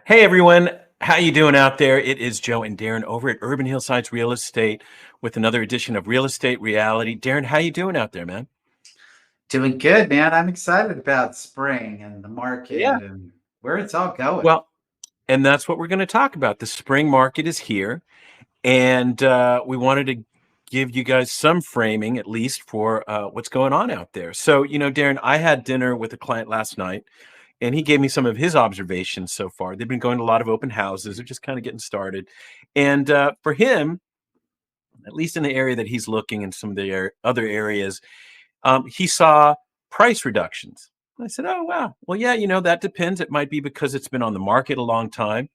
Hey everyone, how you doing out there? It is Joe and Darren over at Urban Hillsides Real Estate with another edition of Real Estate Reality. Darren, how you doing out there, man? Doing good, man. I'm excited about spring and the Yeah. market and where it's all going. Well, and that's what we're going to talk about. The spring market is here, and we wanted to give you guys some framing, at least, for what's going on out there. So, Darren, I had dinner with a client last night, and he gave me some of his observations so far. They've been going to a lot of open houses; they're just kind of getting started, and for him, at least in the area that he's looking in some of the other areas, he saw price reductions. I said, "Oh, wow. Well, yeah, that depends. It might be because it's been on the market a long time,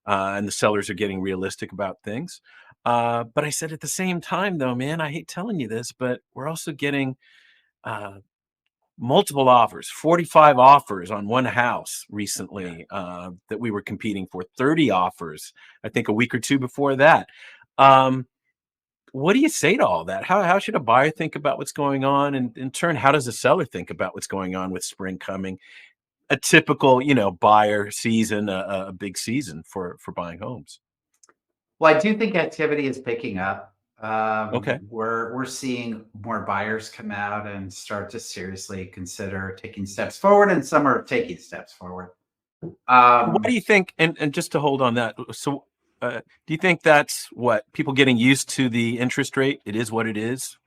and the sellers are getting realistic about things." But I said, at the same time, though, man, I hate telling you this, but we're also getting uh, multiple offers, 45 offers on one house Yeah. recently that we were competing for, 30 offers, I think a week or two before that. Um, what do you say to all that? How should a buyer think about what's going on? And in turn, how does a seller think about what's going on with spring coming? A typical, buyer season, a big season for buying homes. Well, I do think activity is picking up. Okay. We're seeing more buyers come out and start to seriously consider taking steps forward, and some are taking steps forward. What do Um, you think? And just to hold on that, so do you think that's what people getting used to the interest rate? It is what it is.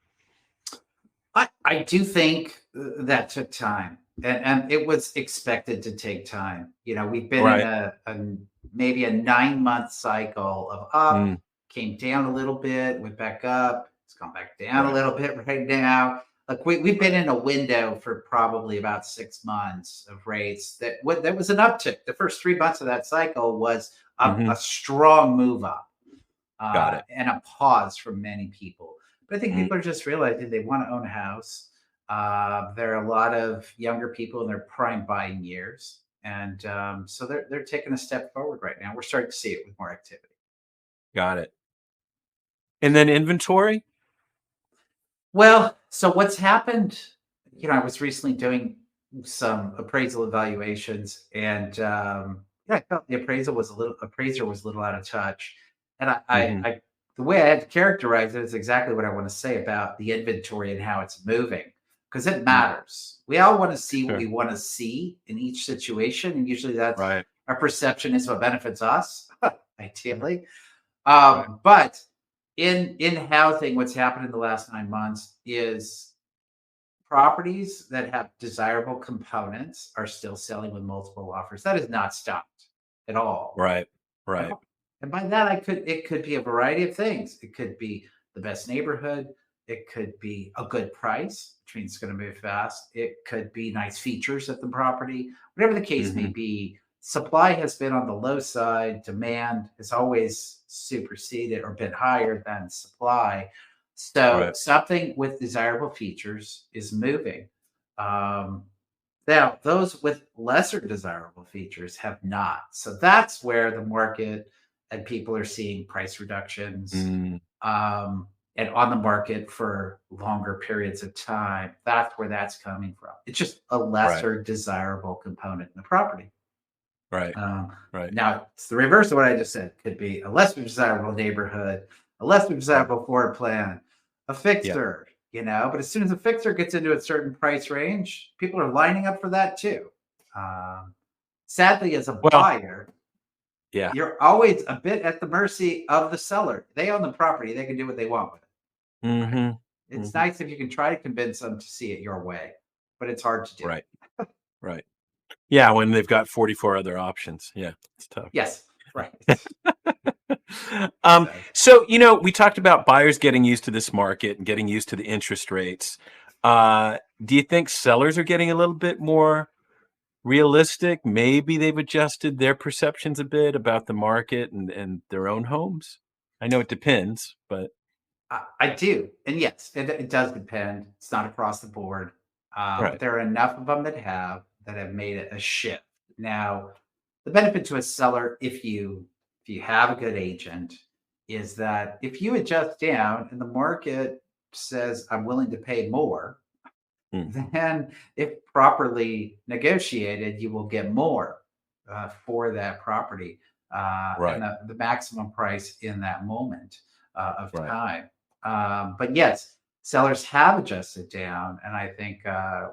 I do think that took time, and it was expected to take time. We've been in Right. a maybe a 9-month cycle of up, Mm, came down a little bit, went back up, it's gone back down a right. little bit right now. Like we've been Right. in a window for probably about 6 months of rates that was an uptick. The first 3 months of that cycle was a Hmm. strong move up Got it. and a pause for many people. But I think Mm, people are just realizing they want to own a house. There are a lot of younger people in their prime buying years, and so they're taking a step forward right now. We're starting to see it with more activity. got it. And then inventory. Well, so what's happened? I was recently doing some appraisal evaluations, and yeah, I felt the appraiser was a little out of touch. And Hmm. the way I had to characterize it is exactly what I want to say about the inventory and how it's moving, because it Mm, matters. We all want to see what sure. we want to see in each situation, and usually that's Right. our perception is what benefits us, ideally. Right. But in housing, what's happened in the last 9 months is properties that have desirable components are still selling with multiple offers. That has not stopped at all. Right. And Right. by and by that, it could be a variety of things. It could be the best neighborhood. It could be a good price, which means it's going to move fast. It could be nice features of the property. Whatever the case may Hmm. be, supply has been on the low side. Demand has always superseded or been higher than supply. So Right. something with desirable features is moving. Um, Now, those with lesser desirable features have not. So that's where the market and people are seeing price reductions Mm, um, and on the market for longer periods of time. That's where that's coming from. It's just a right. lesser desirable component in the property. Right. Um, Right. Now, it's the reverse of what I just said. Could be a less desirable neighborhood, a less Right. desirable floor plan, a Yeah. fixer, But as soon as a fixer gets into a certain price range, people are lining up for that too. Um, Sadly, as a Well, buyer, yeah. you're always a bit at the mercy of the seller. They own the property; they can do what they want with it. Right? Hmm. It's Hmm. nice if you can try to convince them to see it your way, but it's hard to do. Right. Right. Yeah. When they've got 44 other options. Yeah. It's tough. Yes, right. Um, So so, we talked about buyers getting used to this market and getting used to the interest rates. Do you think sellers are getting a little bit more realistic? Maybe they've adjusted their perceptions a bit about the market and their own homes? I know it depends, but I do, and yes, it does depend. It's not across the board, but right. there are enough of them that have made it a shift. Now, the benefit to a seller, if you have a good agent, is that if you adjust down and the market says I'm willing to pay more, Mm, then if properly negotiated, you will get more. for that property, and Right. the maximum price in that moment of Right. time. But yes, sellers have adjusted down, and I think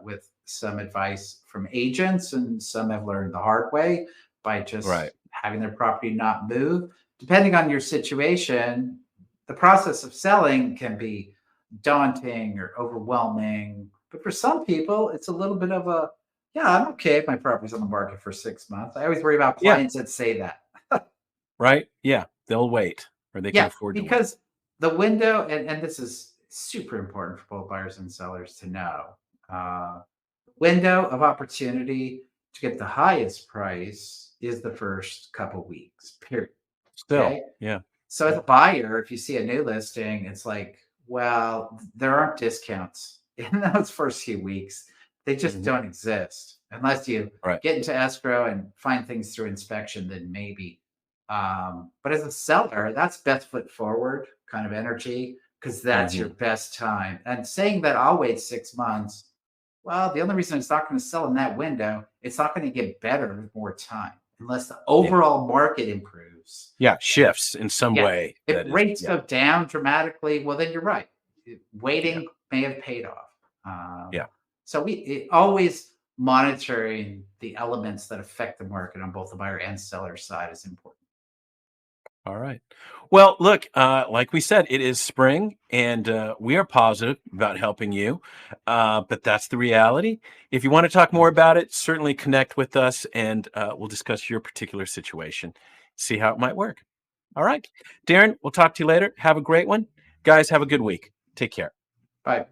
with some advice from agents, and some have learned the hard way by Right. just having their property not move. Depending on your situation, the process of selling can be daunting or overwhelming. But for some people, it's a little bit of a, yeah, I'm okay if my property's on the market for 6 months. I always worry about Yeah. clients that say that. Right. Yeah. They'll wait, or they can Yeah, afford to wait. because the window, and this is super important for both buyers and sellers to know, uh, window of opportunity to get the highest price is the first couple weeks, period. Still. Okay. Yeah. So as a buyer, if you see a new listing, it's like, well, there aren't discounts in those first few weeks. They just Hmm. don't exist unless you Right. get into escrow and find things through inspection, then maybe. But as a seller, that's best foot forward kind of energy, because that's Hmm. your best time. And saying that I'll wait 6 months, well, the only reason it's not going to sell in that window, it's not going to get better with more time unless the Yeah. overall market improves. Yeah. Shifts in some Yeah. way. If That is. rates Yeah. go down dramatically, well, then you're right. Yeah. Waiting may have paid off. Um, Yeah. so always monitoring the elements that affect the market on both the buyer and seller side is important. All right. Well, look, like we said, it is spring, and we are positive about helping you. But that's the reality. If you want to talk more about it, certainly connect with us, and we'll discuss your particular situation, see how it might work. All right. Darren, we'll talk to you later. Have a great one. Guys, have a good week. Take care. Bye.